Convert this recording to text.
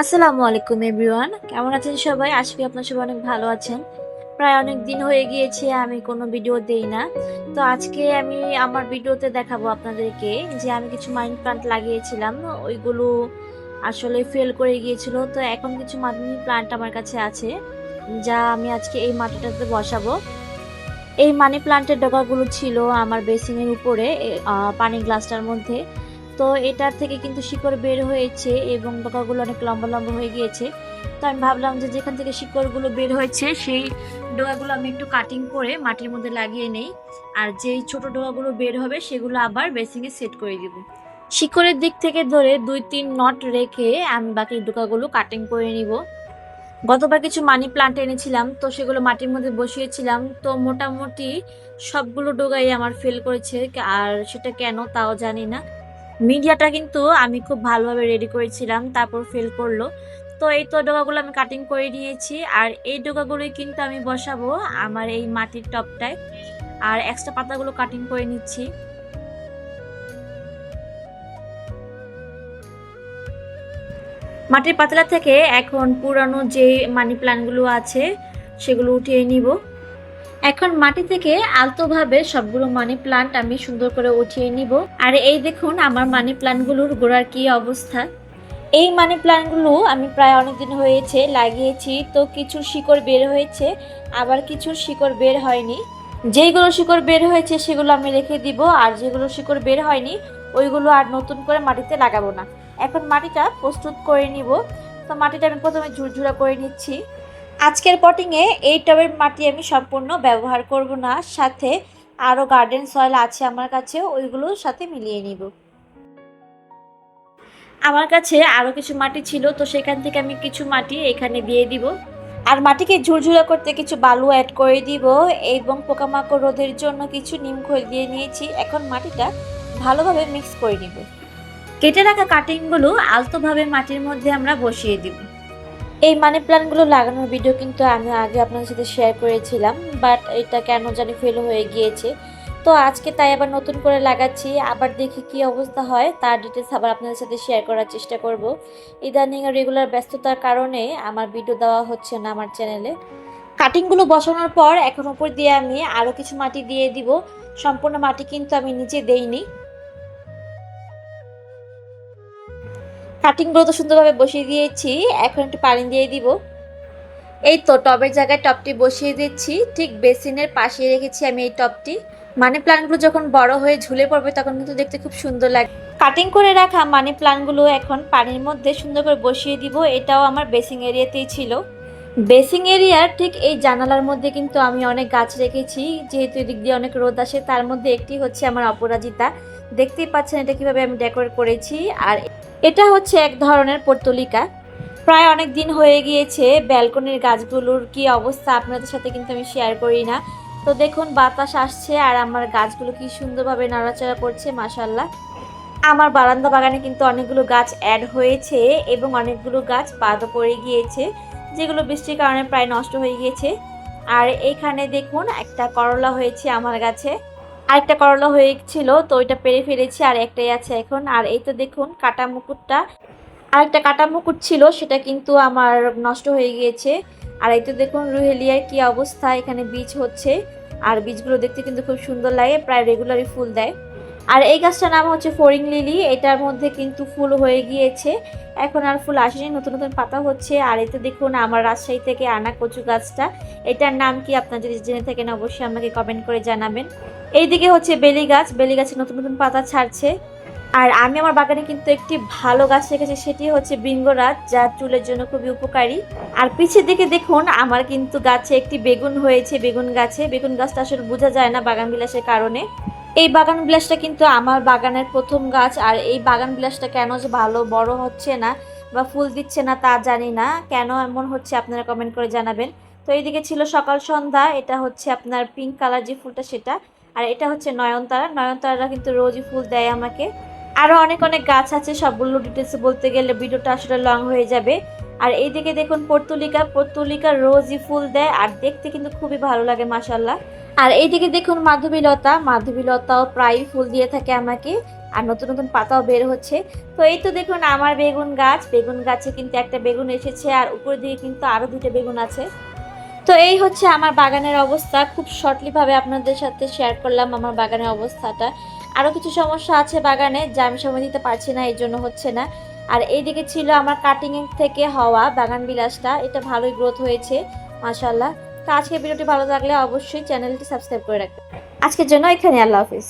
আসসালামু আলাইকুম এভরিওয়ান, কেমন আছেন সবাই? আশা করি আপনারা সবাই অনেক ভালো আছেন। প্রায় অনেক দিন হয়ে গিয়েছে আমি কোনো ভিডিও দেই না। তো আজকে আমি আমার ভিডিওতে দেখাবো আপনাদেরকে যে আমি কিছু মানি প্লান্ট লাগিয়েছিলাম, ওইগুলো আসলে ফেল করে গিয়েছিল। তো এখন কিছু মানি প্লান্ট আমার কাছে আছে, যা আমি আজকে এই মাটিটাতে বসাবো। এই মানি প্লান্টের ডগাগুলো ছিল আমার বেসিনের উপরে, পানি গ্লাসটার মধ্যে। তো এটার থেকে কিন্তু শিকড় বের হয়েছে এবং ডগাগুলো অনেক লম্বা লম্বা হয়ে গিয়েছে। তো আমি ভাবলাম যে যেখান থেকে শিকড়গুলো বের হয়েছে সেই ডগাগুলো আমি একটু কাটিং করে মাটির মধ্যে লাগিয়ে নেই, আর যেই ছোট ডগাগুলো বের হবে সেগুলো আবার বেসিনে সেট করে দিব। শিকড়ের দিক থেকে ধরে 2-3 নট রেখে আমি বাকি ডগাগুলো কাটিং করে নিব। গতবার কিছু মানি প্লান্ট এনেছিলাম, তো সেগুলো মাটির মধ্যে বসিয়েছিলাম, তো মোটামুটি সবগুলো ডোগাই আমার ফেল করেছে। আর সেটা কেন তাও জানি না। মিডিয়াটা কিন্তু আমি খুব ভালোভাবে রেডি করেছিলাম, তারপর ফেল করলো। তো এই তো ডোগাগুলো আমি কাটিং করে নিয়েছি, আর এই ডোগাগুলোই কিন্তু আমি বসাবো আমার এই মাটির টবটায়। আর এক্সট্রা পাতাগুলো কাটিং করে নিচ্ছি। মাটির পাতলা থেকে এখন পুরানো যে মানি প্ল্যান্টগুলো আছে সেগুলো উঠিয়ে নিব। এখন মাটি থেকে আলতোভাবে সবগুলো মানি প্লান্ট আমি সুন্দর করে উঠিয়ে নিব। আর এই দেখুন আমার মানি প্লান্টগুলোর গোড়ার কি অবস্থা। এই মানি প্লান্টগুলো আমি প্রায় অনেকদিন হয়েছে লাগিয়েছি, তো কিছু শিকড় বের হয়েছে, আবার কিছু শিকড় বের হয়নি। যেইগুলো শিকড় বের হয়েছে সেগুলো আমি রেখে দিব, আর যেগুলো শিকড় বের হয়নি ওইগুলো আর নতুন করে মাটিতে লাগাবো না। এখন মাটিটা প্রস্তুত করে নিব। তো মাটিটা আমি প্রথমে ঝুরঝুরা করে নিচ্ছি। আজকের পটিংয়ে এই টবের মাটি আমি সম্পূর্ণ ব্যবহার করব না, সাথে আরও গার্ডেন সয়েল আছে আমার কাছে, ওইগুলোর সাথে মিলিয়ে নিব। আমার কাছে আরও কিছু মাটি ছিল, তো সেখান থেকে আমি কিছু মাটি এখানে দিয়ে দিব। আর মাটিকে ঝুরঝুরা করতে কিছু বালু অ্যাড করে দিব, এবং পোকামাকড় রোধের জন্য কিছু নিম খৈল দিয়ে নিয়েছি। এখন মাটিটা ভালোভাবে মিক্স করে নিব। কেটে রাখা কাটিংগুলো আলতোভাবে মাটির মধ্যে আমরা বসিয়ে দিব। এই মানি প্ল্যান্টগুলো লাগানোর ভিডিও কিন্তু আমি আগে আপনাদের সাথে শেয়ার করেছিলাম, বাট এটা কেন জানি ফেল হয়ে গিয়েছে। তো আজকে তাই আবার নতুন করে লাগাচ্ছি, আবার দেখি কি অবস্থা হয়, তার ডিটেলস আবার আপনাদের সাথে শেয়ার করার চেষ্টা করব। ইদানিং রেগুলার ব্যস্ততার কারণে আমার ভিডিও দেওয়া হচ্ছে না আমার চ্যানেলে। কাটিংগুলো বসানোর পর এখন উপর দিয়ে আমি আরও কিছু মাটি দিয়ে দিব। সম্পূর্ণ মাটি কিন্তু আমি নিচে দেইনি। কাটিংগুলো তো সুন্দরভাবে বসিয়ে দিয়েছি, এখন একটু পানি দিয়ে দিব। এই তো টবের জায়গায় টবটি বসিয়ে দিচ্ছি, ঠিক বেসিনের পাশে রেখেছি আমি এই টবটি। মানি প্লান্টগুলো যখন বড় হয়ে ঝুলে পড়বে তখন কিন্তু দেখতে খুব সুন্দর লাগে। কাটিং করে রাখা মানি প্লান্টগুলো এখন পানির মধ্যে সুন্দর করে বসিয়ে দিব। এটাও আমার বেসিং এরিয়াতেই ছিল। বেসিং এরিয়ার ঠিক এই জানালার মধ্যে কিন্তু আমি অনেক গাছ রেখেছি, যেহেতু এদিক দিয়ে অনেক রোদ আসে। তার মধ্যে একটি হচ্ছে আমার অপরাজিতা, দেখতেই পাচ্ছেন এটা কিভাবে আমি ডেকোরেট করেছি। আর এটা হচ্ছে এক ধরনের পর্তুলিকা। প্রায় অনেক দিন হয়ে গিয়েছে ব্যালকনির গাছগুলোর কি অবস্থা আপনাদের সাথে কিন্তু আমি শেয়ার করি না। তো দেখুন বাতাস আসছে আর আমার গাছগুলো কি সুন্দরভাবে নাড়াচাড়া করছে, মাশাআল্লাহ। আমার বারান্দা বাগানে কিন্তু অনেকগুলো গাছ অ্যাড হয়েছে এবং অনেকগুলো গাছ বাদও পড়ে গিয়েছে, যেগুলো বৃষ্টির কারণে প্রায় নষ্ট হয়ে গিয়েছে। আর এইখানে দেখুন একটা করলা হয়েছে আমার গাছে, আরেকটা করলা হয়েছিল, তো ওইটা পেরে ফেলেছি, আর একটাই আছে এখন। আর এই তো দেখুন কাটা মুকুটটা, আরেকটা কাটা মুকুট ছিল সেটা কিন্তু আমার নষ্ট হয়ে গিয়েছে। আর এই তো দেখুন রুহেলিয়ার কি অবস্থা, এখানে বীজ হচ্ছে, আর বীজগুলো দেখতে কিন্তু খুব সুন্দর লাগে, প্রায় রেগুলারই ফুল দেয়। আর এই গাছটার নাম হচ্ছে ফড়িং লিলি, এটার মধ্যে কিন্তু ফুল হয়ে গিয়েছে, এখন আর ফুল আসেনি, নতুন নতুন পাতা হচ্ছে। আর এতে দেখুন আমার রাজশাহী থেকে আনা কচু গাছটা, এটার নাম কি আপনারা যদি জেনে থাকেন অবশ্যই আমাকে কমেন্ট করে জানাবেন। এইদিকে হচ্ছে বেলি গাছ, বেলি গাছে নতুন নতুন পাতা ছাড়ছে। আর আমি আমার বাগানে কিন্তু একটি ভালো গাছ রেখেছি, সেটি হচ্ছে বৃঙ্গরাজ, যা চুলের জন্য খুবই উপকারী। আর পিছের দিকে দেখুন আমার কিন্তু গাছে একটি বেগুন হয়েছে, বেগুন গাছে। বেগুন গাছটা আসলে বোঝা যায় না বাগান বিলাসের কারণে। এই বাগান বিলাসটা কিন্তু আমার বাগানের প্রথম গাছ, আর এই বাগান বিলাসটা কেন যে ভালো বড় হচ্ছে না বা ফুল দিচ্ছে না তা জানি না, কেন এমন হচ্ছে আপনারা কমেন্ট করে জানাবেন। তো এইদিকে ছিল সকাল সন্ধ্যা, এটা হচ্ছে আপনার পিঙ্ক কালার যে ফুলটা সেটা। আর এটা হচ্ছে নয়নতারা, নয়নতারারা কিন্তু রোজই ফুল দেয় আমাকে। আরও অনেক অনেক গাছ আছে, সবগুলো ডিটেলস বলতে গেলে ভিডিওটা আসলে লং হয়ে যাবে। আর এইদিকে দেখুন পর্তুলিকা, পর্তুলিকা রোজই ফুল দেয় আর দেখতে কিন্তু খুবই ভালো লাগে, মাশাআল্লাহ। আর এইদিকে দেখুন মাধবীলতা, মাধবীলতাও প্রায় ফুল দিয়ে থাকে আমাকে। আর নতুন নতুন পাতাও বের হচ্ছে। তো এই তো দেখুন আমার বেগুন গাছে কিন্তু একটা বেগুন এসেছে আর উপরের দিকে কিন্তু আরও 2টা বেগুন আছে। তো এই হচ্ছে আমার বাগানের অবস্থা। খুব শর্টলি ভাবে আপনাদের সাথে শেয়ার করলাম আমার বাগানের অবস্থাটা। আরও কিছু সমস্যা আছে বাগানে যা আমি সময় দিতে পারছি না, এজন্য হচ্ছে না। আর এইদিকে ছিল আমার কাটিং থেকে হওয়া বাগান বিলাসটা, এটা ভালোই গ্রোথ হয়েছে মাশাআল্লাহ। তো আজকের ভিডিওটি ভালো লাগলে অবশ্যই চ্যানেলটি সাবস্ক্রাইব করে রাখবেন। আজকের জন্য এখানে আল্লাহ হাফেজ।